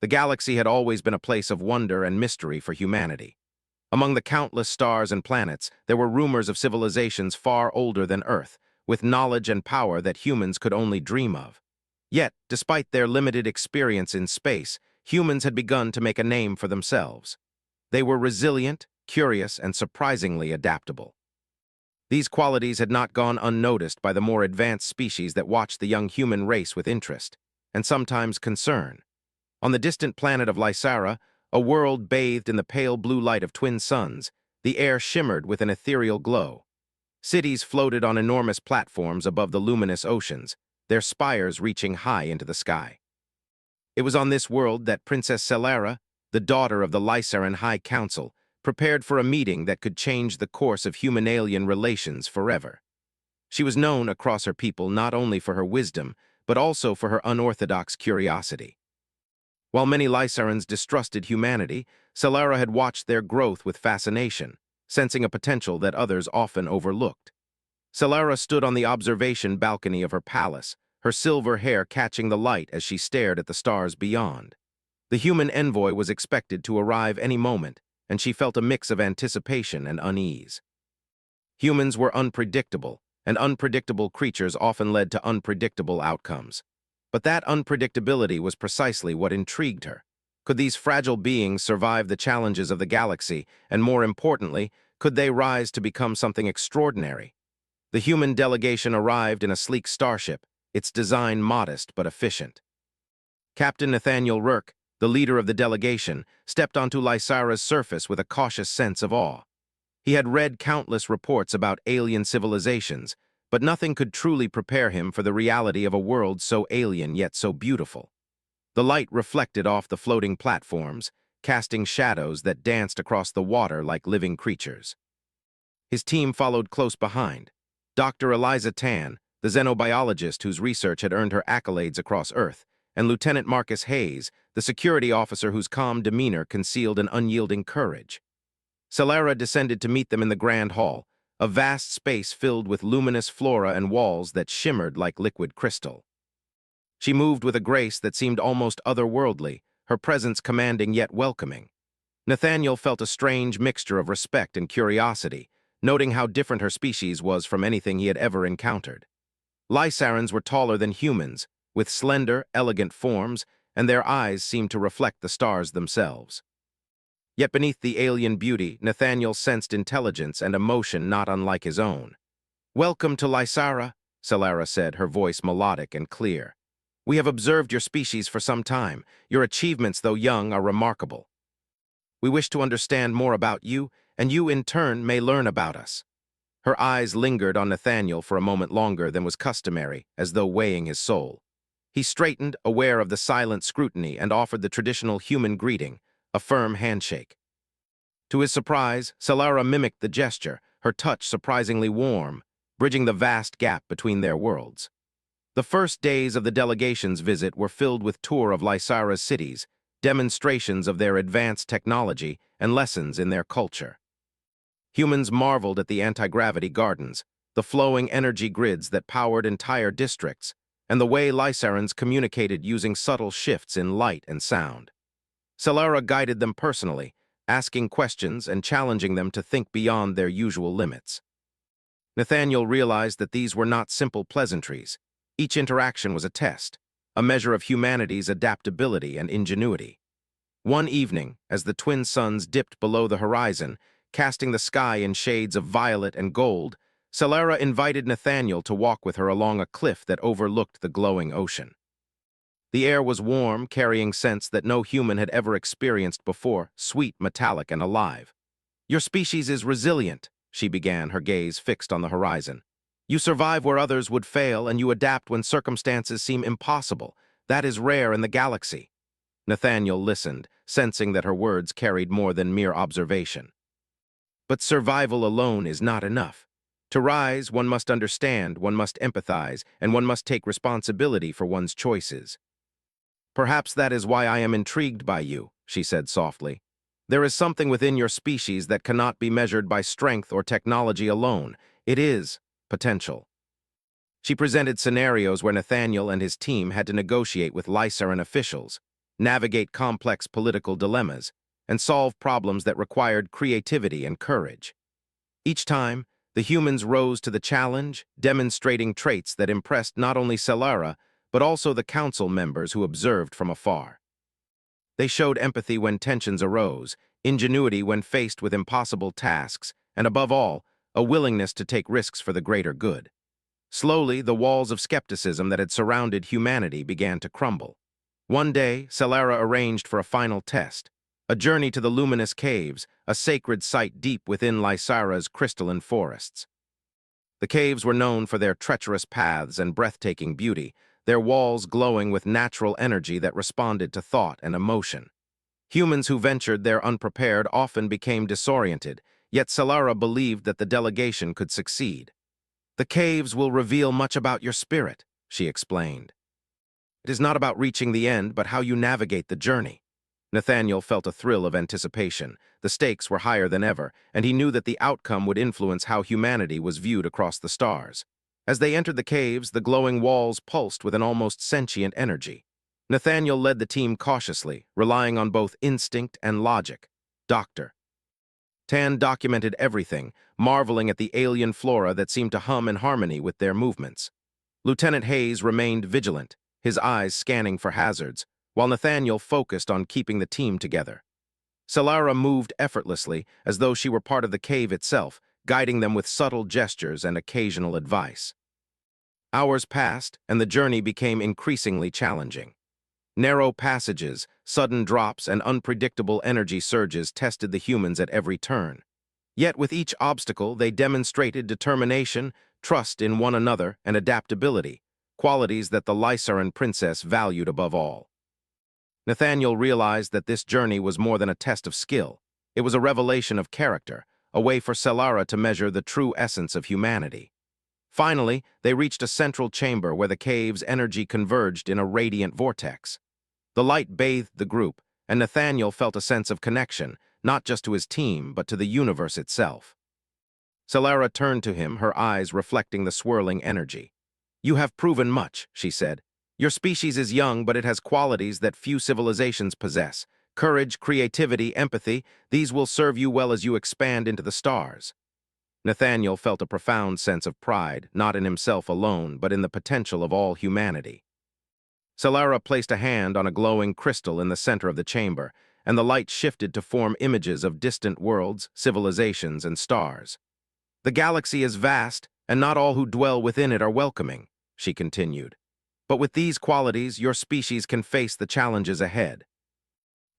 The galaxy had always been a place of wonder and mystery for humanity. Among the countless stars and planets, there were rumors of civilizations far older than Earth, with knowledge and power that humans could only dream of. Yet, despite their limited experience in space, humans had begun to make a name for themselves. They were resilient, curious, and surprisingly adaptable. These qualities had not gone unnoticed by the more advanced species that watched the young human race with interest, and sometimes concern. On the distant planet of Lysara, a world bathed in the pale blue light of twin suns, the air shimmered with an ethereal glow. Cities floated on enormous platforms above the luminous oceans, their spires reaching high into the sky. It was on this world that Princess Celara, the daughter of the Lysaran High Council, prepared for a meeting that could change the course of human-alien relations forever. She was known across her people not only for her wisdom, but also for her unorthodox curiosity. While many Lysarans distrusted humanity, Celara had watched their growth with fascination, sensing a potential that others often overlooked. Celara stood on the observation balcony of her palace, her silver hair catching the light as she stared at the stars beyond. The human envoy was expected to arrive any moment, and she felt a mix of anticipation and unease. Humans were unpredictable, and unpredictable creatures often led to unpredictable outcomes. But that unpredictability was precisely what intrigued her. Could these fragile beings survive the challenges of the galaxy, and more importantly, could they rise to become something extraordinary? The human delegation arrived in a sleek starship, its design modest but efficient. Captain Nathaniel Rourke, the leader of the delegation, stepped onto Lysara's surface with a cautious sense of awe. He had read countless reports about alien civilizations, but nothing could truly prepare him for the reality of a world so alien yet so beautiful. The light reflected off the floating platforms, casting shadows that danced across the water like living creatures. His team followed close behind. Dr. Eliza Tan, the xenobiologist whose research had earned her accolades across Earth, and Lieutenant Marcus Hayes, the security officer whose calm demeanor concealed an unyielding courage. Celara descended to meet them in the Grand Hall, a vast space filled with luminous flora and walls that shimmered like liquid crystal. She moved with a grace that seemed almost otherworldly, her presence commanding yet welcoming. Nathaniel felt a strange mixture of respect and curiosity, noting how different her species was from anything he had ever encountered. Lysarans were taller than humans, with slender, elegant forms, and their eyes seemed to reflect the stars themselves. Yet beneath the alien beauty, Nathaniel sensed intelligence and emotion not unlike his own. "Welcome to Lysara," Celara said, her voice melodic and clear. "We have observed your species for some time. Your achievements, though young, are remarkable. We wish to understand more about you, and you, in turn, may learn about us." Her eyes lingered on Nathaniel for a moment longer than was customary, as though weighing his soul. He straightened, aware of the silent scrutiny, and offered the traditional human greeting, a firm handshake. To his surprise, Celara mimicked the gesture, her touch surprisingly warm, bridging the vast gap between their worlds. The first days of the delegation's visit were filled with tour of Lysara's cities, demonstrations of their advanced technology, and lessons in their culture. Humans marveled at the anti-gravity gardens, the flowing energy grids that powered entire districts, and the way Lysarans communicated using subtle shifts in light and sound. Celara guided them personally, asking questions and challenging them to think beyond their usual limits. Nathaniel realized that these were not simple pleasantries. Each interaction was a test, a measure of humanity's adaptability and ingenuity. One evening, as the twin suns dipped below the horizon, casting the sky in shades of violet and gold, Celara invited Nathaniel to walk with her along a cliff that overlooked the glowing ocean. The air was warm, carrying scents that no human had ever experienced before, sweet, metallic, and alive. "Your species is resilient," she began, her gaze fixed on the horizon. "You survive where others would fail, and you adapt when circumstances seem impossible. That is rare in the galaxy." Nathaniel listened, sensing that her words carried more than mere observation. But survival alone is not enough. To rise, one must understand, one must empathize, and one must take responsibility for one's choices. "Perhaps that is why I am intrigued by you," she said softly. "There is something within your species that cannot be measured by strength or technology alone. It is potential." She presented scenarios where Nathaniel and his team had to negotiate with Lysaran officials, navigate complex political dilemmas, and solve problems that required creativity and courage. Each time, the humans rose to the challenge, demonstrating traits that impressed not only Solara, but also the council members who observed from afar. They showed empathy when tensions arose, ingenuity when faced with impossible tasks, and above all, a willingness to take risks for the greater good. Slowly, the walls of skepticism that had surrounded humanity began to crumble. One day, Solara arranged for a final test, a journey to the luminous caves, a sacred site deep within Lysira's crystalline forests. The caves were known for their treacherous paths and breathtaking beauty, their walls glowing with natural energy that responded to thought and emotion. Humans who ventured there unprepared often became disoriented, yet Solara believed that the delegation could succeed. "The caves will reveal much about your spirit," she explained. "It is not about reaching the end, but how you navigate the journey." Nathaniel felt a thrill of anticipation. The stakes were higher than ever, and he knew that the outcome would influence how humanity was viewed across the stars. As they entered the caves, the glowing walls pulsed with an almost sentient energy. Nathaniel led the team cautiously, relying on both instinct and logic. Dr. Tan documented everything, marveling at the alien flora that seemed to hum in harmony with their movements. Lieutenant Hayes remained vigilant, his eyes scanning for hazards, while Nathaniel focused on keeping the team together. Solara moved effortlessly, as though she were part of the cave itself, guiding them with subtle gestures and occasional advice. Hours passed, and the journey became increasingly challenging. Narrow passages, sudden drops, and unpredictable energy surges tested the humans at every turn. Yet with each obstacle, they demonstrated determination, trust in one another, and adaptability, qualities that the Lysaran princess valued above all. Nathaniel realized that this journey was more than a test of skill. It was a revelation of character, a way for Solara to measure the true essence of humanity. Finally, they reached a central chamber where the cave's energy converged in a radiant vortex. The light bathed the group, and Nathaniel felt a sense of connection, not just to his team, but to the universe itself. Solara turned to him, her eyes reflecting the swirling energy. "You have proven much," she said. "Your species is young, but it has qualities that few civilizations possess. Courage, creativity, empathy, these will serve you well as you expand into the stars." Nathaniel felt a profound sense of pride, not in himself alone, but in the potential of all humanity. Solara placed a hand on a glowing crystal in the center of the chamber, and the light shifted to form images of distant worlds, civilizations, and stars. "The galaxy is vast, and not all who dwell within it are welcoming," she continued. "But with these qualities, your species can face the challenges ahead.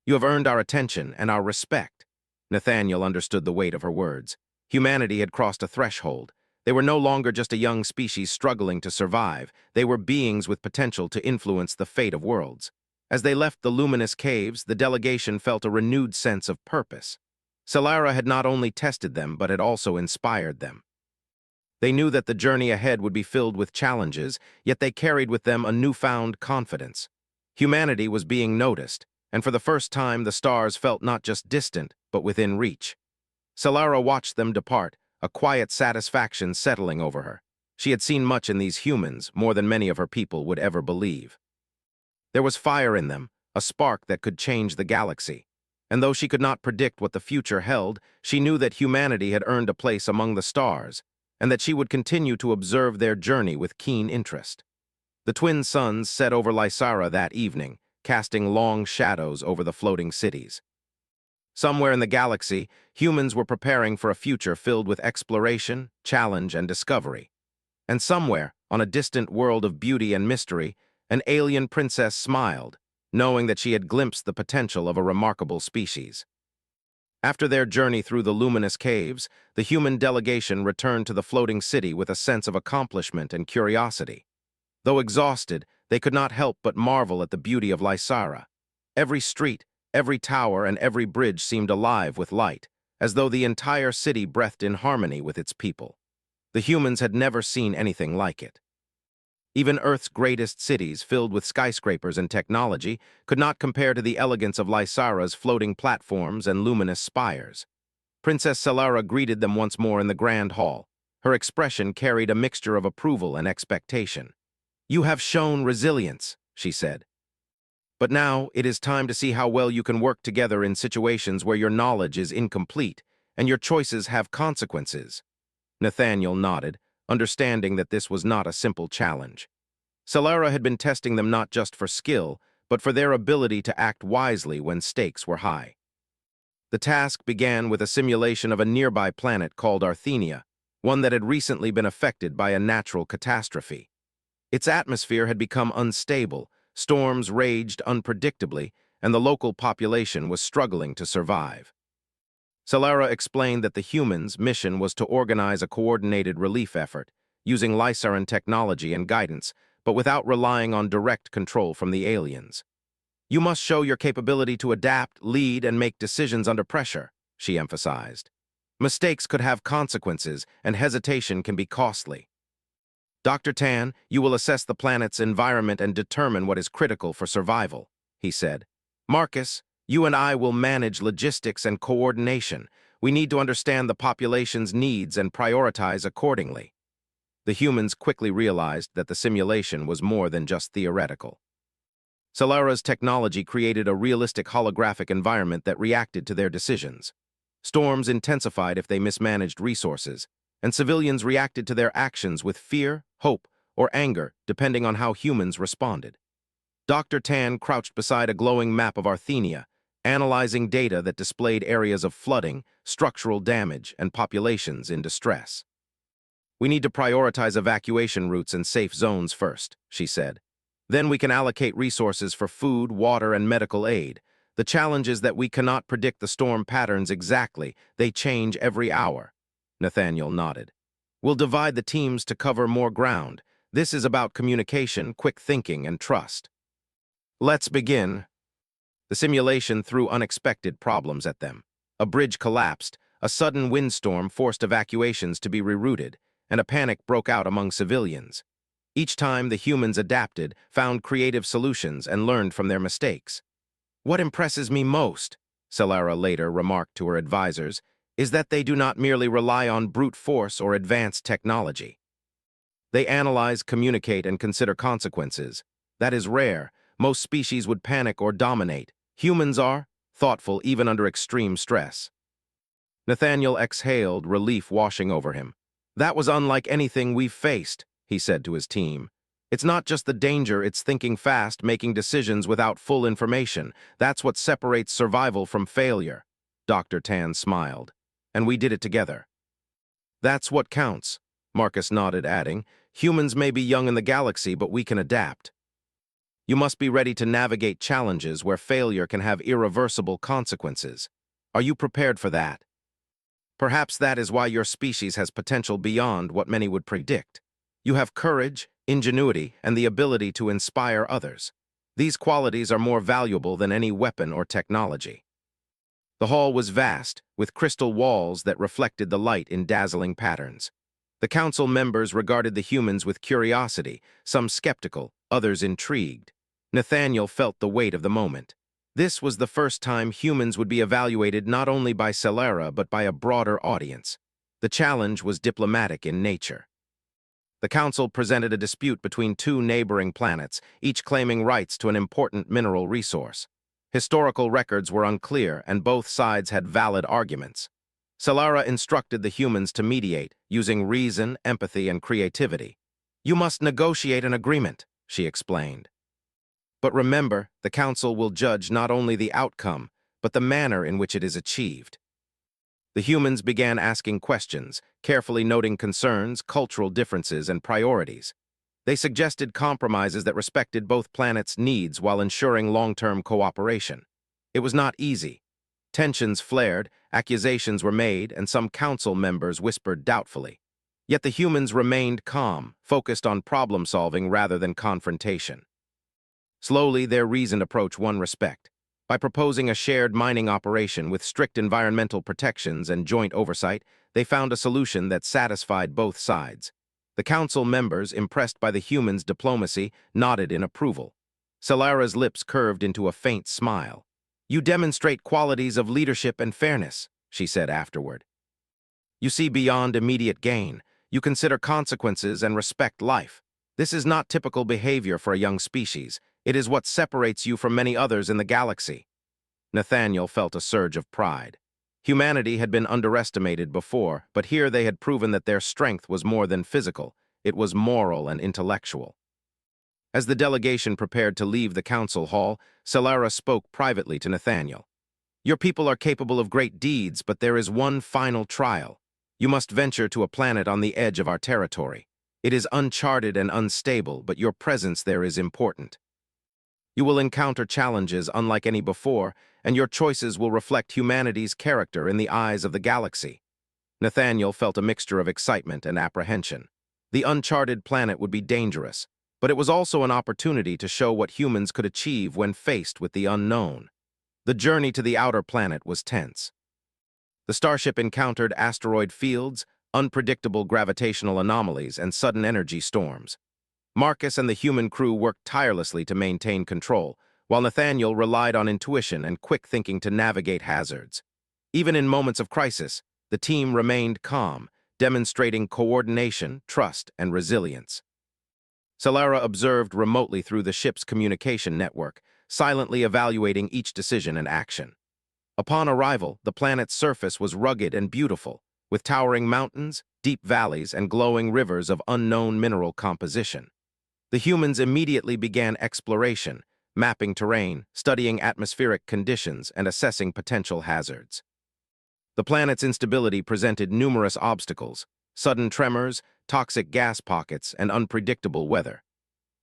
You have earned our attention and our respect." Nathaniel understood the weight of her words. Humanity had crossed a threshold. They were no longer just a young species struggling to survive. They were beings with potential to influence the fate of worlds. As they left the luminous caves, the delegation felt a renewed sense of purpose. Solara had not only tested them, but had also inspired them. They knew that the journey ahead would be filled with challenges, yet they carried with them a newfound confidence. Humanity was being noticed, and for the first time the stars felt not just distant, but within reach. Solara watched them depart, a quiet satisfaction settling over her. She had seen much in these humans, more than many of her people would ever believe. There was fire in them, a spark that could change the galaxy. And though she could not predict what the future held, she knew that humanity had earned a place among the stars, and that she would continue to observe their journey with keen interest. The twin suns set over Lysira that evening, casting long shadows over the floating cities. Somewhere in the galaxy, humans were preparing for a future filled with exploration, challenge, and discovery. And somewhere, on a distant world of beauty and mystery, an alien princess smiled, knowing that she had glimpsed the potential of a remarkable species. After their journey through the luminous caves, the human delegation returned to the floating city with a sense of accomplishment and curiosity. Though exhausted, they could not help but marvel at the beauty of Lysira. Every street, every tower, and every bridge seemed alive with light, as though the entire city breathed in harmony with its people. The humans had never seen anything like it. Even Earth's greatest cities, filled with skyscrapers and technology, could not compare to the elegance of Lysira's floating platforms and luminous spires. Princess Solara greeted them once more in the grand hall. Her expression carried a mixture of approval and expectation. "You have shown resilience," she said. But now it is time to see how well you can work together in situations where your knowledge is incomplete and your choices have consequences. Nathaniel nodded, understanding that this was not a simple challenge. Solara had been testing them not just for skill, but for their ability to act wisely when stakes were high. The task began with a simulation of a nearby planet called Arthenia, one that had recently been affected by a natural catastrophe. Its atmosphere had become unstable, storms raged unpredictably, and the local population was struggling to survive. Solara explained that the humans' mission was to organize a coordinated relief effort, using Lysaran technology and guidance, but without relying on direct control from the aliens. You must show your capability to adapt, lead, and make decisions under pressure, she emphasized. Mistakes could have consequences, and hesitation can be costly. Dr. Tan, you will assess the planet's environment and determine what is critical for survival, he said. Marcus, you and I will manage logistics and coordination. We need to understand the population's needs and prioritize accordingly. The humans quickly realized that the simulation was more than just theoretical. Solara's technology created a realistic holographic environment that reacted to their decisions. Storms intensified if they mismanaged resources, and civilians reacted to their actions with fear, hope, or anger, depending on how humans responded. Dr. Tan crouched beside a glowing map of Arthenia, analyzing data that displayed areas of flooding, structural damage, and populations in distress. We need to prioritize evacuation routes and safe zones first, she said. Then we can allocate resources for food, water, and medical aid. The challenge is that we cannot predict the storm patterns exactly. They change every hour. Nathaniel nodded. We'll divide the teams to cover more ground. This is about communication, quick thinking, and trust. Let's begin. The simulation threw unexpected problems at them. A bridge collapsed, a sudden windstorm forced evacuations to be rerouted, and a panic broke out among civilians. Each time the humans adapted, found creative solutions, and learned from their mistakes. What impresses me most, Solara later remarked to her advisors, is that they do not merely rely on brute force or advanced technology. They analyze, communicate, and consider consequences. That is rare. Most species would panic or dominate. Humans are thoughtful even under extreme stress. Nathaniel exhaled, relief washing over him. That was unlike anything we've faced, he said to his team. It's not just the danger, it's thinking fast, making decisions without full information. That's what separates survival from failure. Dr. Tan smiled. And we did it together. That's what counts, Marcus nodded, adding, humans may be young in the galaxy, but we can adapt. You must be ready to navigate challenges where failure can have irreversible consequences. Are you prepared for that? Perhaps that is why your species has potential beyond what many would predict. You have courage, ingenuity, and the ability to inspire others. These qualities are more valuable than any weapon or technology. The hall was vast, with crystal walls that reflected the light in dazzling patterns. The council members regarded the humans with curiosity, some skeptical, others intrigued. Nathaniel felt the weight of the moment. This was the first time humans would be evaluated not only by Solara but by a broader audience. The challenge was diplomatic in nature. The council presented a dispute between two neighboring planets, each claiming rights to an important mineral resource. Historical records were unclear, and both sides had valid arguments. Solara instructed the humans to mediate, using reason, empathy, and creativity. You must negotiate an agreement, she explained. But remember, the council will judge not only the outcome, but the manner in which it is achieved. The humans began asking questions, carefully noting concerns, cultural differences, and priorities. They suggested compromises that respected both planets' needs while ensuring long-term cooperation. It was not easy. Tensions flared, accusations were made, and some council members whispered doubtfully. Yet the humans remained calm, focused on problem-solving rather than confrontation. Slowly, their reasoned approach won respect. By proposing a shared mining operation with strict environmental protections and joint oversight, they found a solution that satisfied both sides. The council members, impressed by the humans' diplomacy, nodded in approval. Solara's lips curved into a faint smile. You demonstrate qualities of leadership and fairness, she said afterward. You see beyond immediate gain. You consider consequences and respect life. This is not typical behavior for a young species. It is what separates you from many others in the galaxy." Nathaniel felt a surge of pride. Humanity had been underestimated before, but here they had proven that their strength was more than physical. It was moral and intellectual. As the delegation prepared to leave the council hall, Solara spoke privately to Nathaniel. "Your people are capable of great deeds, but there is one final trial. You must venture to a planet on the edge of our territory. It is uncharted and unstable, but your presence there is important. You will encounter challenges unlike any before, and your choices will reflect humanity's character in the eyes of the galaxy." Nathaniel felt a mixture of excitement and apprehension. The uncharted planet would be dangerous, but it was also an opportunity to show what humans could achieve when faced with the unknown. The journey to the outer planet was tense. The starship encountered asteroid fields, unpredictable gravitational anomalies, and sudden energy storms. Marcus and the human crew worked tirelessly to maintain control, while Nathaniel relied on intuition and quick thinking to navigate hazards. Even in moments of crisis, the team remained calm, demonstrating coordination, trust, and resilience. Solara observed remotely through the ship's communication network, silently evaluating each decision and action. Upon arrival, the planet's surface was rugged and beautiful, with towering mountains, deep valleys, and glowing rivers of unknown mineral composition. The humans immediately began exploration, mapping terrain, studying atmospheric conditions, and assessing potential hazards. The planet's instability presented numerous obstacles: sudden tremors, toxic gas pockets, and unpredictable weather.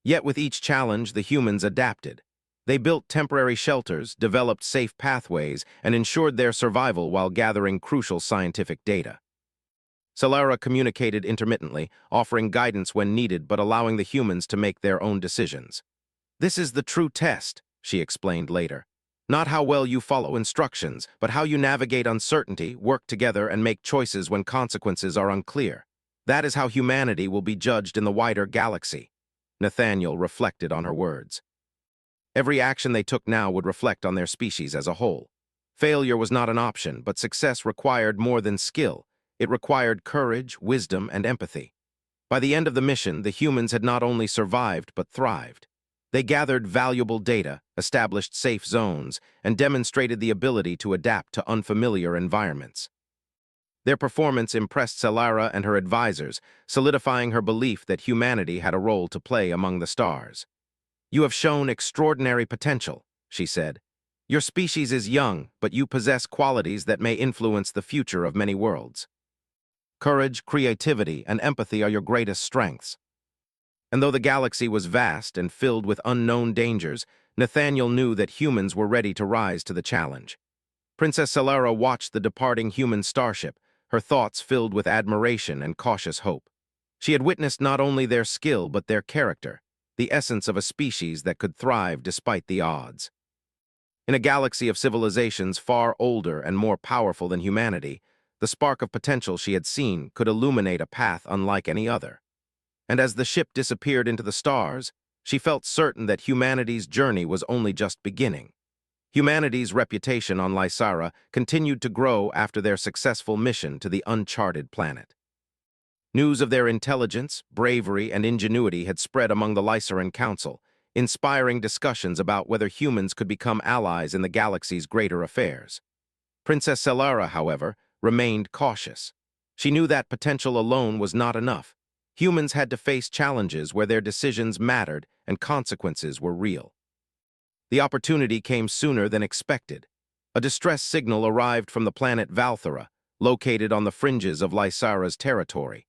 Yet with each challenge, the humans adapted. They built temporary shelters, developed safe pathways, and ensured their survival while gathering crucial scientific data. Solara communicated intermittently, offering guidance when needed but allowing the humans to make their own decisions. "This is the true test," she explained later. "Not how well you follow instructions, but how you navigate uncertainty, work together, and make choices when consequences are unclear. That is how humanity will be judged in the wider galaxy." Nathaniel reflected on her words. Every action they took now would reflect on their species as a whole. Failure was not an option, but success required more than skill. It required courage, wisdom, and empathy. By the end of the mission, the humans had not only survived, but thrived. They gathered valuable data, established safe zones, and demonstrated the ability to adapt to unfamiliar environments. Their performance impressed Solara and her advisors, solidifying her belief that humanity had a role to play among the stars. "You have shown extraordinary potential," she said. "Your species is young, but you possess qualities that may influence the future of many worlds. Courage, creativity, and empathy are your greatest strengths." And though the galaxy was vast and filled with unknown dangers, Nathaniel knew that humans were ready to rise to the challenge. Princess Solara watched the departing human starship, her thoughts filled with admiration and cautious hope. She had witnessed not only their skill but their character, the essence of a species that could thrive despite the odds. In a galaxy of civilizations far older and more powerful than humanity, the spark of potential she had seen could illuminate a path unlike any other. And as the ship disappeared into the stars, she felt certain that humanity's journey was only just beginning. Humanity's reputation on Lysara continued to grow after their successful mission to the uncharted planet. News of their intelligence, bravery, and ingenuity had spread among the Lysaran Council, inspiring discussions about whether humans could become allies in the galaxy's greater affairs. Princess Solara, however, remained cautious. She knew that potential alone was not enough. Humans had to face challenges where their decisions mattered and consequences were real. The opportunity came sooner than expected. A distress signal arrived from the planet Valthera, located on the fringes of Lysara's territory.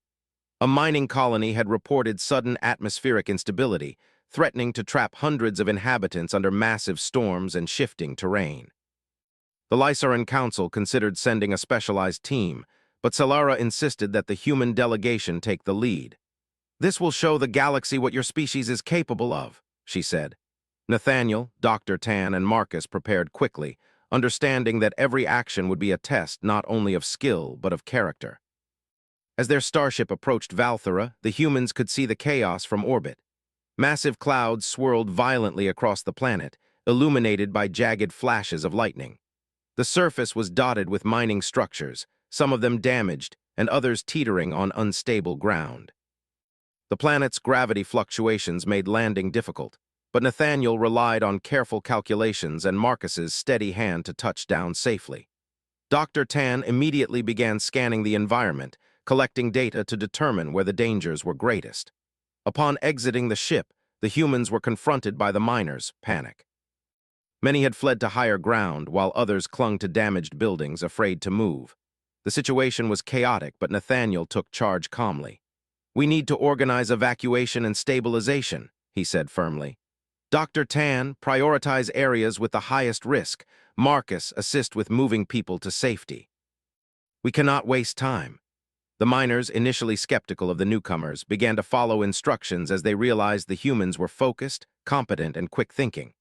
A mining colony had reported sudden atmospheric instability, threatening to trap hundreds of inhabitants under massive storms and shifting terrain. The Lysaran Council considered sending a specialized team, but Solara insisted that the human delegation take the lead. "This will show the galaxy what your species is capable of," she said. Nathaniel, Dr. Tan, and Marcus prepared quickly, understanding that every action would be a test not only of skill but of character. As their starship approached Valthera, the humans could see the chaos from orbit. Massive clouds swirled violently across the planet, illuminated by jagged flashes of lightning. The surface was dotted with mining structures, some of them damaged and others teetering on unstable ground. The planet's gravity fluctuations made landing difficult. but Nathaniel relied on careful calculations and Marcus's steady hand to touch down safely. Dr. Tan immediately began scanning the environment, collecting data to determine where the dangers were greatest. Upon exiting the ship, the humans were confronted by the miners' panic. Many had fled to higher ground, while others clung to damaged buildings, afraid to move. The situation was chaotic, but Nathaniel took charge calmly. "We need to organize evacuation and stabilization," he said firmly. "Dr. Tan, prioritize areas with the highest risk. Marcus, assist with moving people to safety. We cannot waste time." The miners, initially skeptical of the newcomers, began to follow instructions as they realized the humans were focused, competent, and quick-thinking.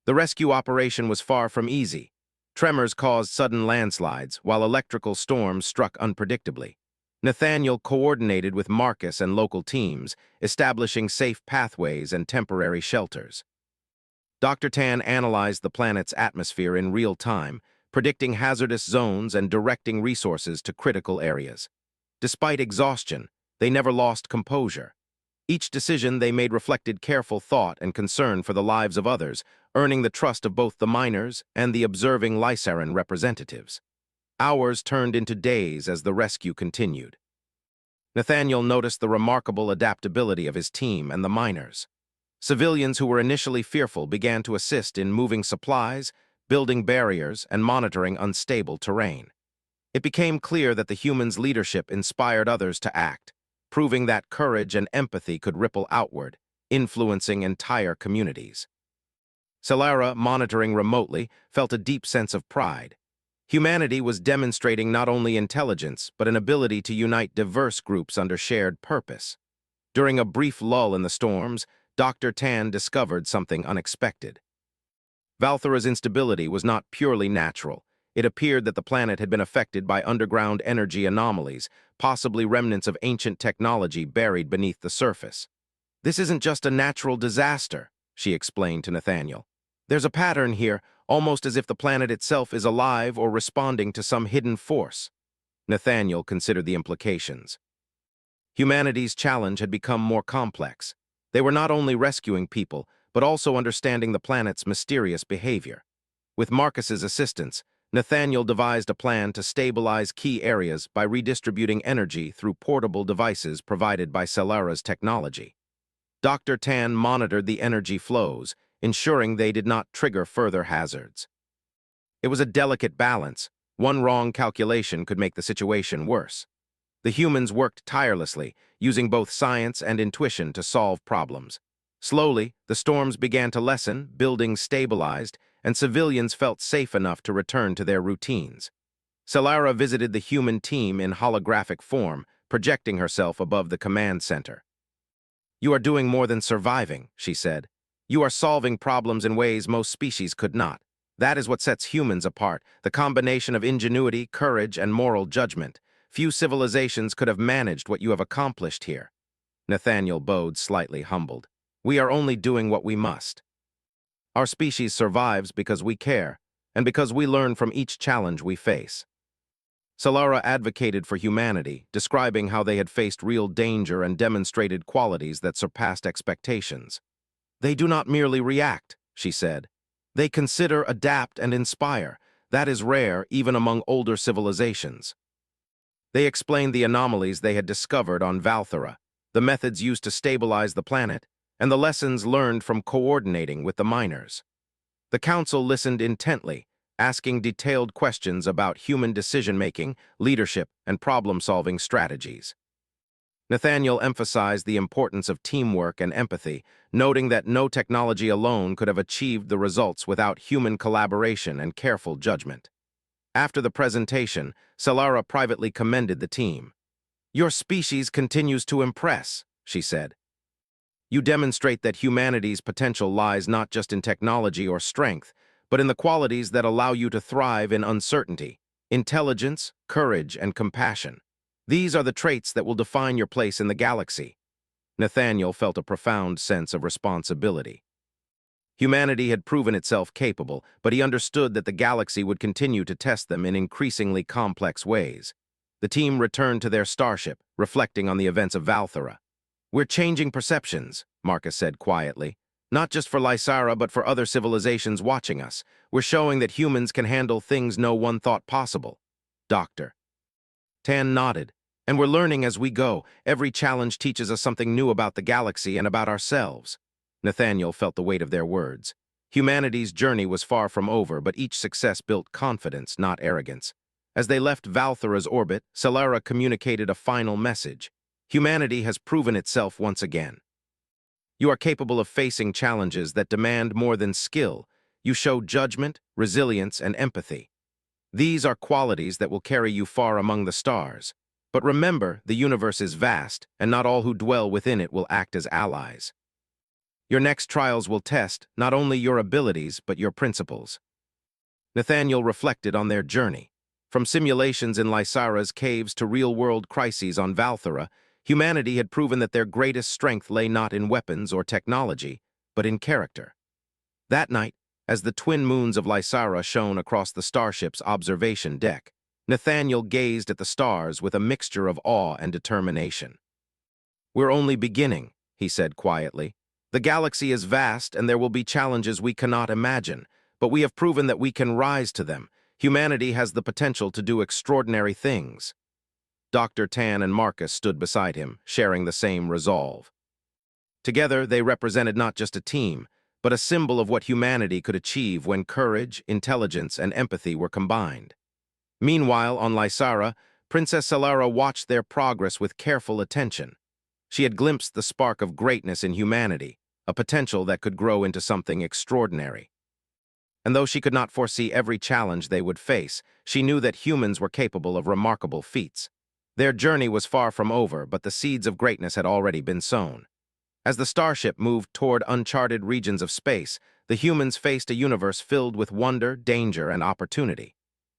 The rescue operation was far from easy. Tremors caused sudden landslides, while electrical storms struck unpredictably. Nathaniel coordinated with Marcus and local teams, establishing safe pathways and temporary shelters. Dr. Tan analyzed the planet's atmosphere in real time, predicting hazardous zones and directing resources to critical areas. Despite exhaustion, they never lost composure. Each decision they made reflected careful thought and concern for the lives of others, earning the trust of both the miners and the observing Lysaran representatives. Hours turned into days as the rescue continued. Nathaniel noticed the remarkable adaptability of his team and the miners. Civilians who were initially fearful began to assist in moving supplies, building barriers, and monitoring unstable terrain. It became clear that the humans' leadership inspired others to act, proving that courage and empathy could ripple outward, influencing entire communities. Solara, monitoring remotely, felt a deep sense of pride. Humanity was demonstrating not only intelligence, but an ability to unite diverse groups under shared purpose. During a brief lull in the storms, Dr. Tan discovered something unexpected. Valthera's instability was not purely natural. It appeared that the planet had been affected by underground energy anomalies, possibly remnants of ancient technology buried beneath the surface. "This isn't just a natural disaster," she explained to Nathaniel. "There's a pattern here, almost as if the planet itself is alive or responding to some hidden force." Nathaniel considered the implications. Humanity's challenge had become more complex. They were not only rescuing people, but also understanding the planet's mysterious behavior. With Marcus's assistance, Nathaniel devised a plan to stabilize key areas by redistributing energy through portable devices provided by Solara's technology. Dr. Tan monitored the energy flows, ensuring they did not trigger further hazards. It was a delicate balance. One wrong calculation could make the situation worse. The humans worked tirelessly, using both science and intuition to solve problems. Slowly, the storms began to lessen, buildings stabilized, and civilians felt safe enough to return to their routines. Solara visited the human team in holographic form, projecting herself above the command center. "You are doing more than surviving," she said. "You are solving problems in ways most species could not. That is what sets humans apart, the combination of ingenuity, courage, and moral judgment. Few civilizations could have managed what you have accomplished here." Nathaniel bowed, slightly humbled. "We are only doing what we must. Our species survives because we care, and because we learn from each challenge we face." Solara advocated for humanity, describing how they had faced real danger and demonstrated qualities that surpassed expectations. "They do not merely react," she said. "They consider, adapt, and inspire. That is rare even among older civilizations." They explained the anomalies they had discovered on Valthera, the methods used to stabilize the planet, and the lessons learned from coordinating with the miners. The council listened intently, asking detailed questions about human decision-making, leadership, and problem-solving strategies. Nathaniel emphasized the importance of teamwork and empathy, noting that no technology alone could have achieved the results without human collaboration and careful judgment. After the presentation, Solara privately commended the team. "Your species continues to impress," she said. "You demonstrate that humanity's potential lies not just in technology or strength, but in the qualities that allow you to thrive in uncertainty: intelligence, courage, and compassion. These are the traits that will define your place in the galaxy." Nathaniel felt a profound sense of responsibility. Humanity had proven itself capable, but he understood that the galaxy would continue to test them in increasingly complex ways. The team returned to their starship, reflecting on the events of Valthera. "We're changing perceptions," Marcus said quietly. Not just for Lysara, but for other civilizations watching us. We're showing that humans can handle things no one thought possible. Doctor. Tan nodded. And we're learning as we go. Every challenge teaches us something new about the galaxy and about ourselves. Nathaniel felt the weight of their words. Humanity's journey was far from over, but each success built confidence, not arrogance. As they left Valthera's orbit, Solara communicated a final message. Humanity has proven itself once again. You are capable of facing challenges that demand more than skill. You show judgment, resilience, and empathy. These are qualities that will carry you far among the stars. But remember, the universe is vast, and not all who dwell within it will act as allies. Your next trials will test not only your abilities, but your principles. Nathaniel reflected on their journey. From simulations in Lysara's caves to real-world crises on Valthera, humanity had proven that their greatest strength lay not in weapons or technology, but in character. That night, as the twin moons of Lysara shone across the starship's observation deck, Nathaniel gazed at the stars with a mixture of awe and determination. "We're only beginning," he said quietly. "The galaxy is vast and there will be challenges we cannot imagine, but we have proven that we can rise to them. Humanity has the potential to do extraordinary things." Dr. Tan and Marcus stood beside him, sharing the same resolve. Together, they represented not just a team, but a symbol of what humanity could achieve when courage, intelligence, and empathy were combined. Meanwhile, on Lysara, Princess Solara watched their progress with careful attention. She had glimpsed the spark of greatness in humanity, a potential that could grow into something extraordinary. And though she could not foresee every challenge they would face, she knew that humans were capable of remarkable feats. Their journey was far from over, but the seeds of greatness had already been sown. As the starship moved toward uncharted regions of space, the humans faced a universe filled with wonder, danger, and opportunity.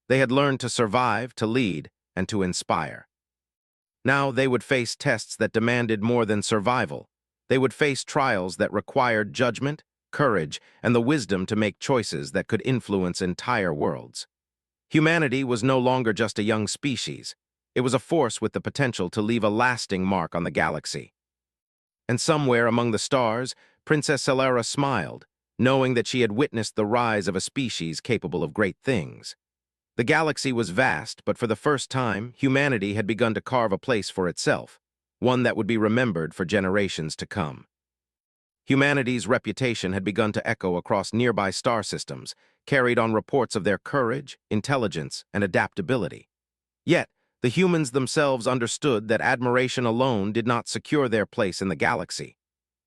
They had learned to survive, to lead, and to inspire. Now they would face tests that demanded more than survival. They would face trials that required judgment, courage, and the wisdom to make choices that could influence entire worlds. Humanity was no longer just a young species. It was a force with the potential to leave a lasting mark on the galaxy. And somewhere among the stars, Princess Solara smiled, knowing that she had witnessed the rise of a species capable of great things. The galaxy was vast, but for the first time, humanity had begun to carve a place for itself, one that would be remembered for generations to come. Humanity's reputation had begun to echo across nearby star systems, carried on reports of their courage, intelligence, and adaptability. Yet, the humans themselves understood that admiration alone did not secure their place in the galaxy.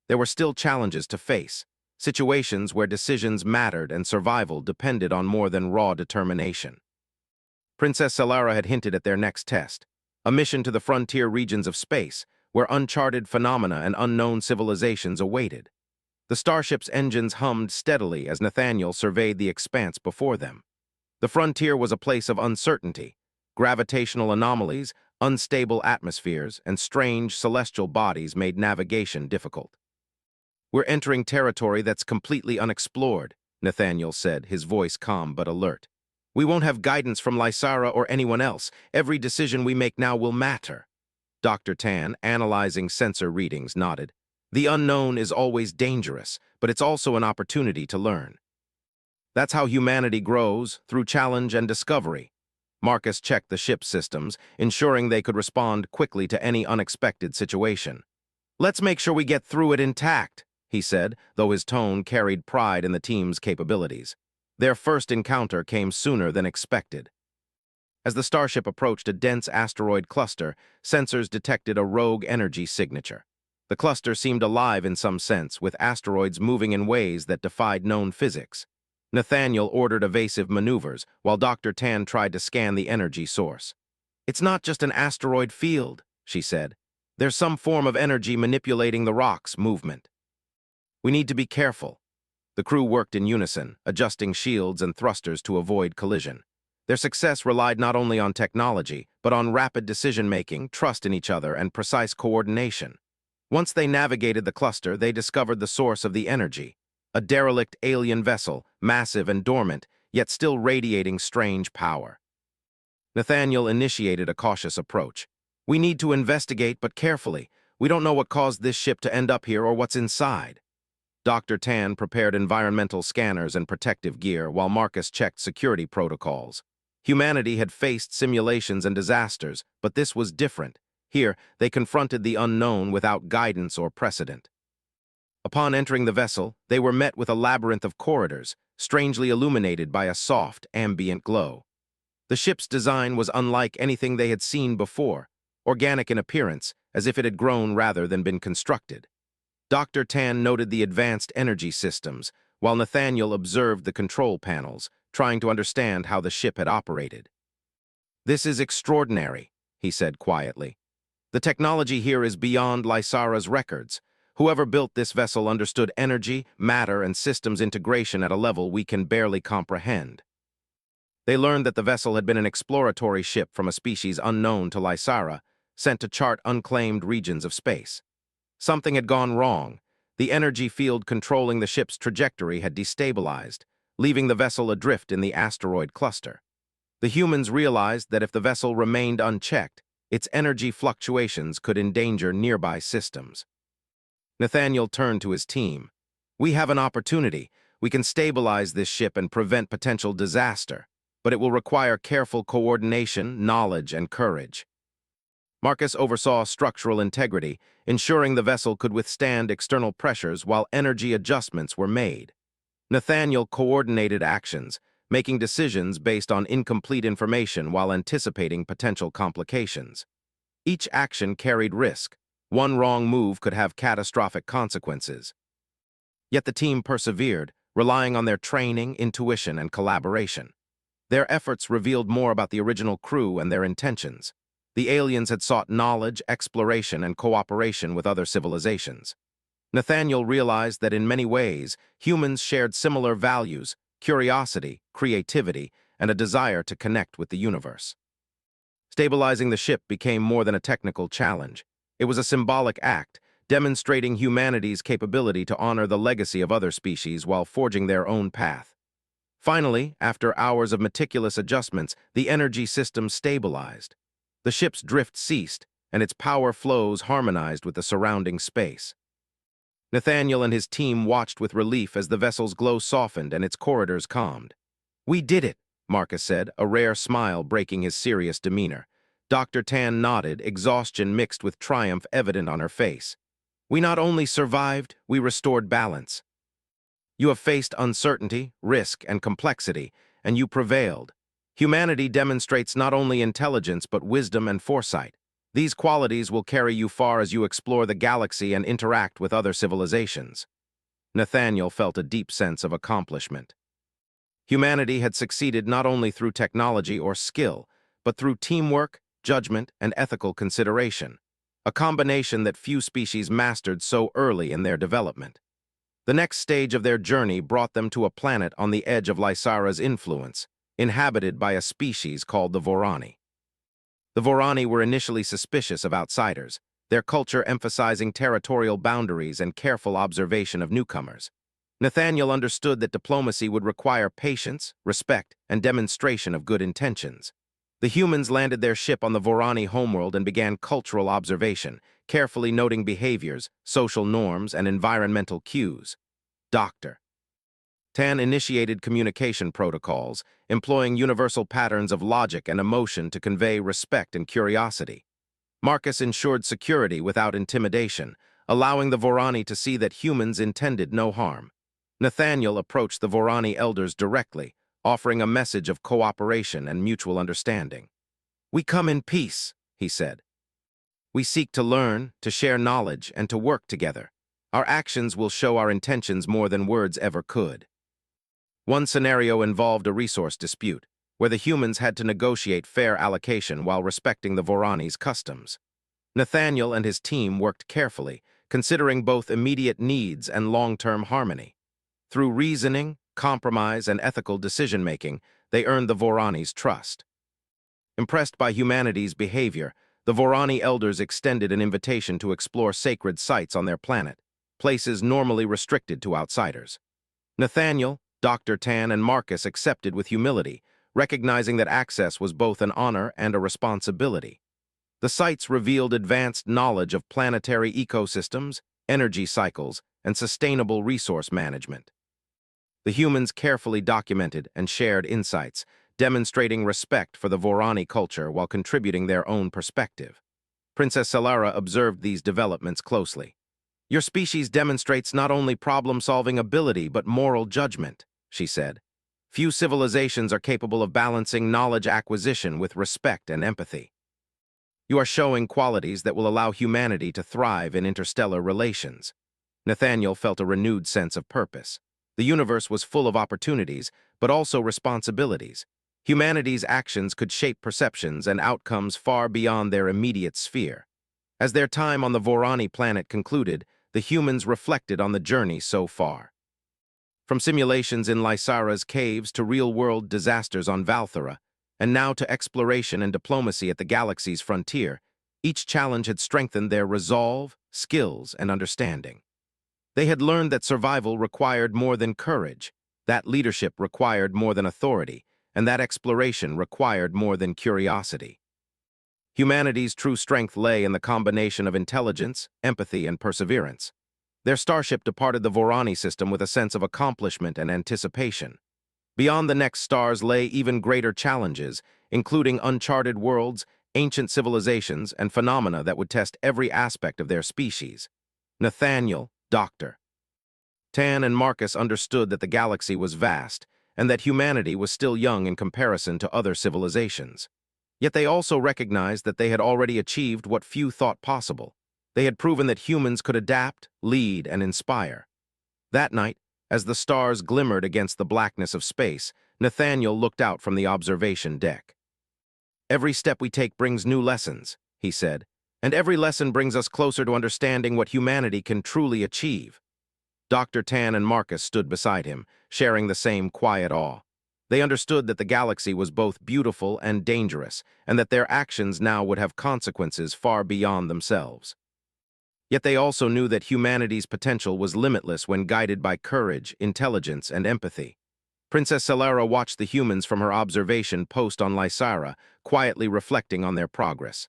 There were still challenges to face, situations where decisions mattered and survival depended on more than raw determination. Princess Solara had hinted at their next test, a mission to the frontier regions of space, where uncharted phenomena and unknown civilizations awaited. The starship's engines hummed steadily as Nathaniel surveyed the expanse before them. The frontier was a place of uncertainty. Gravitational anomalies, unstable atmospheres, and strange celestial bodies made navigation difficult. "We're entering territory that's completely unexplored," Nathaniel said, his voice calm but alert. "We won't have guidance from Lysara or anyone else. Every decision we make now will matter." Dr. Tan, analyzing sensor readings, nodded. "The unknown is always dangerous, but it's also an opportunity to learn. That's how humanity grows, through challenge and discovery." Marcus checked the ship's systems, ensuring they could respond quickly to any unexpected situation. "Let's make sure we get through it intact," he said, though his tone carried pride in the team's capabilities. Their first encounter came sooner than expected. As the starship approached a dense asteroid cluster, sensors detected a rogue energy signature. The cluster seemed alive in some sense, with asteroids moving in ways that defied known physics. Nathaniel ordered evasive maneuvers, while Dr. Tan tried to scan the energy source. "It's not just an asteroid field," she said. "There's some form of energy manipulating the rock's movement. We need to be careful." The crew worked in unison, adjusting shields and thrusters to avoid collision. Their success relied not only on technology, but on rapid decision-making, trust in each other, and precise coordination. Once they navigated the cluster, they discovered the source of the energy. A derelict alien vessel, massive and dormant, yet still radiating strange power. Nathaniel initiated a cautious approach. "We need to investigate, but carefully. We don't know what caused this ship to end up here or what's inside." Dr. Tan prepared environmental scanners and protective gear while Marcus checked security protocols. Humanity had faced simulations and disasters, but this was different. Here, they confronted the unknown without guidance or precedent. Upon entering the vessel, they were met with a labyrinth of corridors, strangely illuminated by a soft, ambient glow. The ship's design was unlike anything they had seen before, organic in appearance, as if it had grown rather than been constructed. Dr. Tan noted the advanced energy systems, while Nathaniel observed the control panels, trying to understand how the ship had operated. "This is extraordinary," he said quietly. "The technology here is beyond Lysara's records. Whoever built this vessel understood energy, matter, and systems integration at a level we can barely comprehend." They learned that the vessel had been an exploratory ship from a species unknown to Lysara, sent to chart unclaimed regions of space. Something had gone wrong. The energy field controlling the ship's trajectory had destabilized, leaving the vessel adrift in the asteroid cluster. The humans realized that if the vessel remained unchecked, its energy fluctuations could endanger nearby systems. Nathaniel turned to his team. "We have an opportunity. We can stabilize this ship and prevent potential disaster, but it will require careful coordination, knowledge, and courage." Marcus oversaw structural integrity, ensuring the vessel could withstand external pressures while energy adjustments were made. Nathaniel coordinated actions, making decisions based on incomplete information while anticipating potential complications. Each action carried risk. One wrong move could have catastrophic consequences. Yet the team persevered, relying on their training, intuition, and collaboration. Their efforts revealed more about the original crew and their intentions. The aliens had sought knowledge, exploration, and cooperation with other civilizations. Nathaniel realized that in many ways, humans shared similar values: curiosity, creativity, and a desire to connect with the universe. Stabilizing the ship became more than a technical challenge. It was a symbolic act, demonstrating humanity's capability to honor the legacy of other species while forging their own path. Finally, after hours of meticulous adjustments, the energy system stabilized. The ship's drift ceased, and its power flows harmonized with the surrounding space. Nathaniel and his team watched with relief as the vessel's glow softened and its corridors calmed. "We did it," Marcus said, a rare smile breaking his serious demeanor. Dr. Tan nodded, exhaustion mixed with triumph evident on her face. "We not only survived, we restored balance. You have faced uncertainty, risk, and complexity, and you prevailed. Humanity demonstrates not only intelligence but wisdom and foresight. These qualities will carry you far as you explore the galaxy and interact with other civilizations." Nathaniel felt a deep sense of accomplishment. Humanity had succeeded not only through technology or skill, but through teamwork, judgment, and ethical consideration, a combination that few species mastered so early in their development. The next stage of their journey brought them to a planet on the edge of Lysara's influence, inhabited by a species called the Vorani. The Vorani were initially suspicious of outsiders, their culture emphasizing territorial boundaries and careful observation of newcomers. Nathaniel understood that diplomacy would require patience, respect, and demonstration of good intentions. The humans landed their ship on the Vorani homeworld and began cultural observation, carefully noting behaviors, social norms, and environmental cues. Dr. Tan initiated communication protocols, employing universal patterns of logic and emotion to convey respect and curiosity. Marcus ensured security without intimidation, allowing the Vorani to see that humans intended no harm. Nathaniel approached the Vorani elders directly, offering a message of cooperation and mutual understanding. "We come in peace," he said. "We seek to learn, to share knowledge, and to work together. Our actions will show our intentions more than words ever could." One scenario involved a resource dispute, where the humans had to negotiate fair allocation while respecting the Vorani's customs. Nathaniel and his team worked carefully, considering both immediate needs and long-term harmony. Through reasoning, compromise, and ethical decision-making, they earned the Vorani's trust. Impressed by humanity's behavior, the Vorani elders extended an invitation to explore sacred sites on their planet, places normally restricted to outsiders. Nathaniel, Dr. Tan, and Marcus accepted with humility, recognizing that access was both an honor and a responsibility. The sites revealed advanced knowledge of planetary ecosystems, energy cycles, and sustainable resource management. The humans carefully documented and shared insights, demonstrating respect for the Vorani culture while contributing their own perspective. Princess Solara observed these developments closely. "Your species demonstrates not only problem-solving ability but moral judgment," she said. "Few civilizations are capable of balancing knowledge acquisition with respect and empathy. You are showing qualities that will allow humanity to thrive in interstellar relations." Nathaniel felt a renewed sense of purpose. The universe was full of opportunities, but also responsibilities. Humanity's actions could shape perceptions and outcomes far beyond their immediate sphere. As their time on the Vorani planet concluded, the humans reflected on the journey so far. From simulations in Lysara's caves to real-world disasters on Valthera, and now to exploration and diplomacy at the galaxy's frontier, each challenge had strengthened their resolve, skills, and understanding. They had learned that survival required more than courage, that leadership required more than authority, and that exploration required more than curiosity. Humanity's true strength lay in the combination of intelligence, empathy, and perseverance. Their starship departed the Vorani system with a sense of accomplishment and anticipation. Beyond the next stars lay even greater challenges, including uncharted worlds, ancient civilizations, and phenomena that would test every aspect of their species. Nathaniel, Dr. Tan and Marcus understood that the galaxy was vast, and that humanity was still young in comparison to other civilizations. Yet they also recognized that they had already achieved what few thought possible. They had proven that humans could adapt, lead, and inspire. That night, as the stars glimmered against the blackness of space, Nathaniel looked out from the observation deck. "Every step we take brings new lessons," he said, "and every lesson brings us closer to understanding what humanity can truly achieve." Dr. Tan and Marcus stood beside him, sharing the same quiet awe. They understood that the galaxy was both beautiful and dangerous, and that their actions now would have consequences far beyond themselves. Yet they also knew that humanity's potential was limitless when guided by courage, intelligence, and empathy. Princess Solara watched the humans from her observation post on Lysara, quietly reflecting on their progress.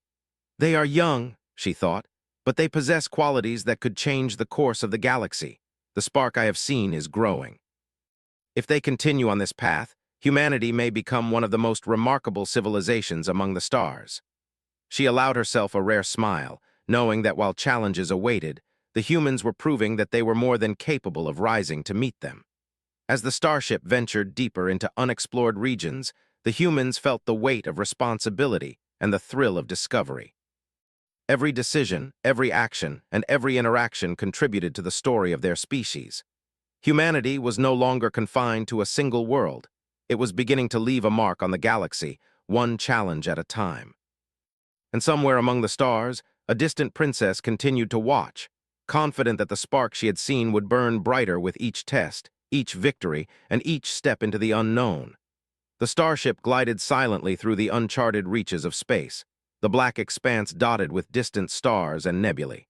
"They are young," she thought, "but they possess qualities that could change the course of the galaxy. The spark I have seen is growing. If they continue on this path, humanity may become one of the most remarkable civilizations among the stars." She allowed herself a rare smile, knowing that while challenges awaited, the humans were proving that they were more than capable of rising to meet them. As the starship ventured deeper into unexplored regions, the humans felt the weight of responsibility and the thrill of discovery. Every decision, every action, and every interaction contributed to the story of their species. Humanity was no longer confined to a single world. It was beginning to leave a mark on the galaxy, one challenge at a time. And somewhere among the stars, a distant princess continued to watch, confident that the spark she had seen would burn brighter with each test, each victory, and each step into the unknown. The starship glided silently through the uncharted reaches of space, the black expanse dotted with distant stars and nebulae.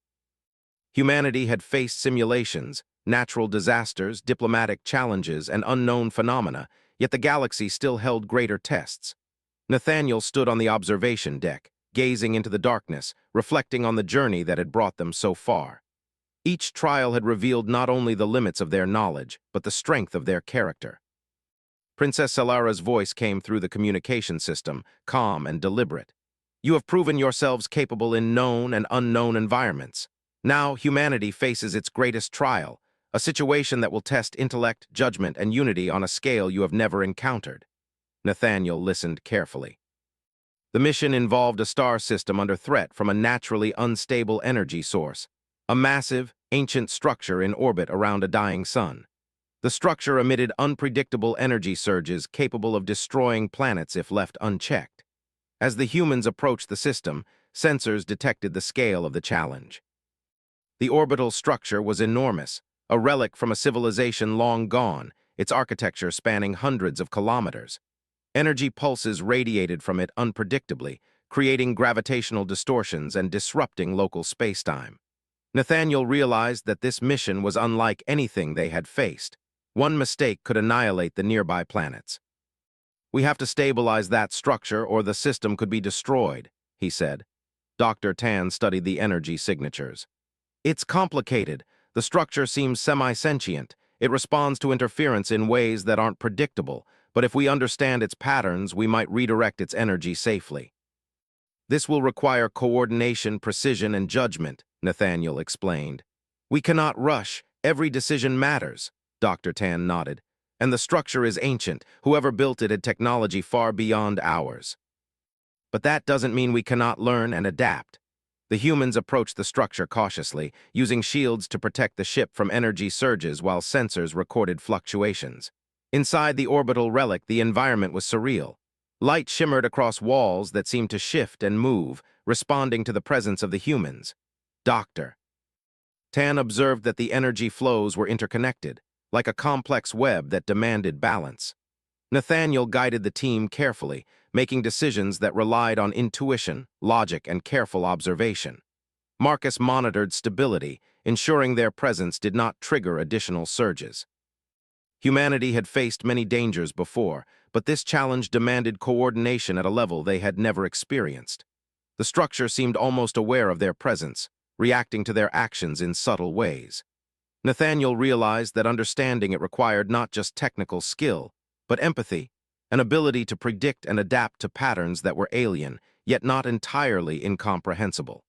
Humanity had faced simulations, natural disasters, diplomatic challenges, and unknown phenomena, yet the galaxy still held greater tests. Nathaniel stood on the observation deck, gazing into the darkness, reflecting on the journey that had brought them so far. Each trial had revealed not only the limits of their knowledge, but the strength of their character. Princess Solara's voice came through the communication system, calm and deliberate. "You have proven yourselves capable in known and unknown environments. Now humanity faces its greatest trial, a situation that will test intellect, judgment, and unity on a scale you have never encountered." Nathaniel listened carefully. The mission involved a star system under threat from a naturally unstable energy source, a massive, ancient structure in orbit around a dying sun. The structure emitted unpredictable energy surges capable of destroying planets if left unchecked. As the humans approached the system, sensors detected the scale of the challenge. The orbital structure was enormous, a relic from a civilization long gone, its architecture spanning hundreds of kilometers. Energy pulses radiated from it unpredictably, creating gravitational distortions and disrupting local spacetime. Nathaniel realized that this mission was unlike anything they had faced. One mistake could annihilate the nearby planets. "We have to stabilize that structure or the system could be destroyed," he said. Dr. Tan studied the energy signatures. "It's complicated. The structure seems semi-sentient. It responds to interference in ways that aren't predictable, but if we understand its patterns, we might redirect its energy safely. This will require coordination, precision, and judgment, Nathaniel explained. We cannot rush. Every decision matters, Dr. Tan nodded. And the structure is ancient. Whoever built it had technology far beyond ours. But that doesn't mean we cannot learn and adapt. The humans approached the structure cautiously, using shields to protect the ship from energy surges while sensors recorded fluctuations. Inside the orbital relic, the environment was surreal. Light shimmered across walls that seemed to shift and move, responding to the presence of the humans. Doctor Tan observed that the energy flows were interconnected, like a complex web that demanded balance. Nathaniel guided the team carefully, making decisions that relied on intuition, logic, and careful observation. Marcus monitored stability, ensuring their presence did not trigger additional surges. Humanity had faced many dangers before, but this challenge demanded coordination at a level they had never experienced. The structure seemed almost aware of their presence, reacting to their actions in subtle ways. Nathaniel realized that understanding it required not just technical skill, but empathy, an ability to predict and adapt to patterns that were alien, yet not entirely incomprehensible.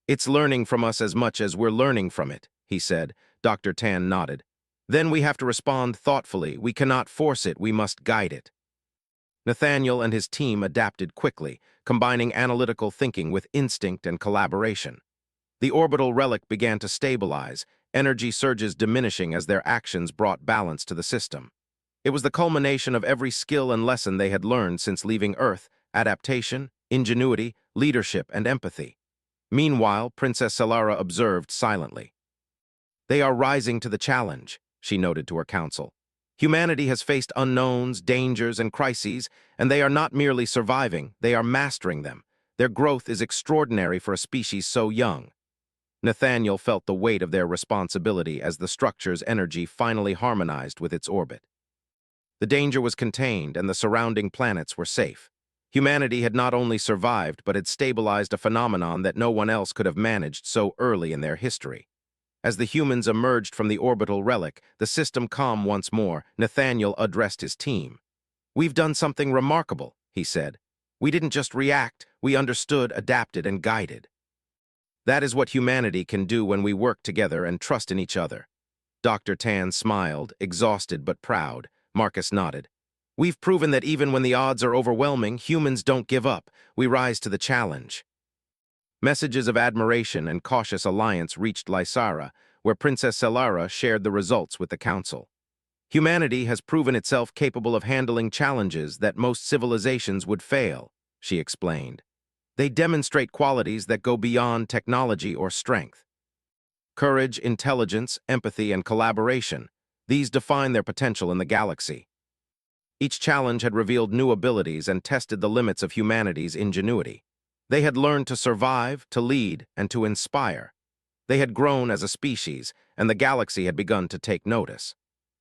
It's learning from us as much as we're learning from it, he said. Dr. Tan nodded. Then we have to respond thoughtfully. We cannot force it, we must guide it. Nathaniel and his team adapted quickly, combining analytical thinking with instinct and collaboration. The orbital relic began to stabilize, energy surges diminishing as their actions brought balance to the system. It was the culmination of every skill and lesson they had learned since leaving Earth: adaptation, ingenuity, leadership, and empathy. Meanwhile, Princess Solara observed silently. They are rising to the challenge, she noted to her council. Humanity has faced unknowns, dangers, and crises, and they are not merely surviving, they are mastering them. Their growth is extraordinary for a species so young. Nathaniel felt the weight of their responsibility as the structure's energy finally harmonized with its orbit. The danger was contained, and the surrounding planets were safe. Humanity had not only survived, but had stabilized a phenomenon that no one else could have managed so early in their history. As the humans emerged from the orbital relic, the system calm once more, Nathaniel addressed his team. "We've done something remarkable," he said. "We didn't just react, we understood, adapted, and guided. That is what humanity can do when we work together and trust in each other." Dr. Tan smiled, exhausted but proud. Marcus nodded. "We've proven that even when the odds are overwhelming, humans don't give up. We rise to the challenge." Messages of admiration and cautious alliance reached Lysara, where Princess Solara shared the results with the council. "Humanity has proven itself capable of handling challenges that most civilizations would fail," she explained. "They demonstrate qualities that go beyond technology or strength. Courage, intelligence, empathy, and collaboration. These define their potential in the galaxy." Each challenge had revealed new abilities and tested the limits of humanity's ingenuity. They had learned to survive, to lead, and to inspire. They had grown as a species, and the galaxy had begun to take notice.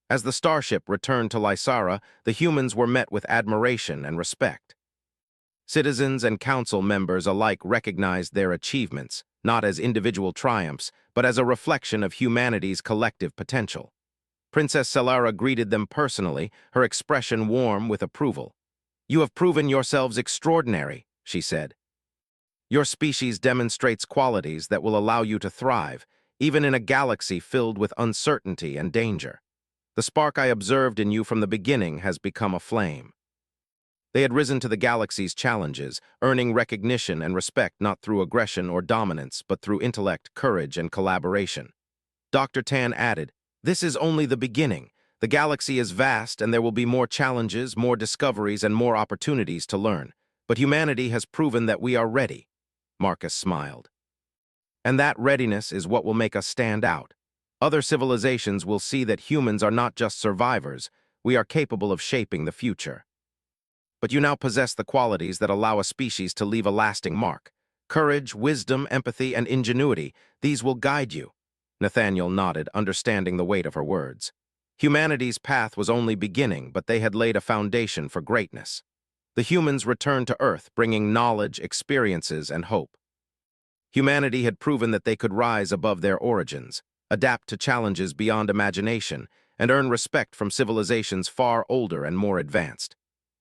As the starship returned to Lysara, the humans were met with admiration and respect. Citizens and council members alike recognized their achievements, not as individual triumphs, but as a reflection of humanity's collective potential. Princess Solara greeted them personally, her expression warm with approval. "You have proven yourselves extraordinary," she said. "Your species demonstrates qualities that will allow you to thrive, even in a galaxy filled with uncertainty and danger. The spark I observed in you from the beginning has become a flame." They had risen to the galaxy's challenges, earning recognition and respect not through aggression or dominance, but through intellect, courage, and collaboration. Dr. Tan added, "This is only the beginning. The galaxy is vast, and there will be more challenges, more discoveries, and more opportunities to learn. But humanity has proven that we are ready." Marcus smiled. "And that readiness is what will make us stand out. Other civilizations will see that humans are not just survivors, we are capable of shaping the future. But you now possess the qualities that allow a species to leave a lasting mark. Courage, wisdom, empathy, and ingenuity, these will guide you." Nathaniel nodded, understanding the weight of her words. Humanity's path was only beginning, but they had laid a foundation for greatness. The humans returned to Earth, bringing knowledge, experiences, and hope. Humanity had proven that they could rise above their origins, adapt to challenges beyond imagination, and earn respect from civilizations far older and more advanced.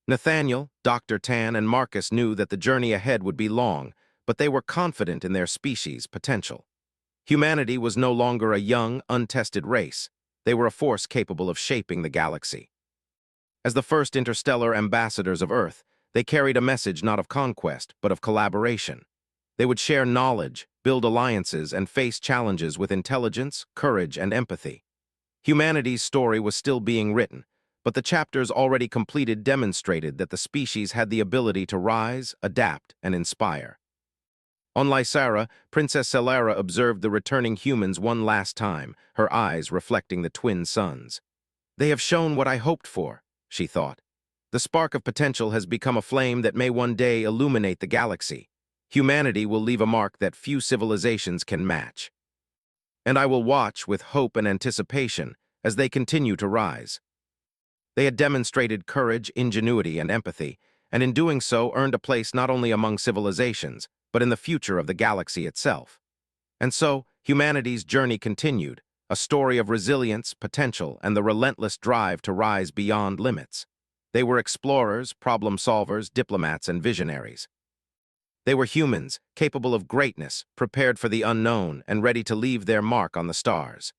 Nathaniel, Dr. Tan, and Marcus knew that the journey ahead would be long, but they were confident in their species' potential. Humanity was no longer a young, untested race. They were a force capable of shaping the galaxy. As the first interstellar ambassadors of Earth, they carried a message not of conquest, but of collaboration. They would share knowledge, build alliances, and face challenges with intelligence, courage, and empathy. Humanity's story was still being written, but the chapters already completed demonstrated that the species had the ability to rise, adapt, and inspire. On Lysara, Princess Celara observed the returning humans one last time, her eyes reflecting the twin suns. "They have shown what I hoped for," she thought. "The spark of potential has become a flame that may one day illuminate the galaxy. Humanity will leave a mark that few civilizations can match. And I will watch with hope and anticipation as they continue to rise." They had demonstrated courage, ingenuity, and empathy, and in doing so earned a place not only among civilizations, but in the future of the galaxy itself. And so, humanity's journey continued, a story of resilience, potential, and the relentless drive to rise beyond limits. They were explorers, problem solvers, diplomats, and visionaries. They were humans, capable of greatness, prepared for the unknown, and ready to leave their mark on the stars.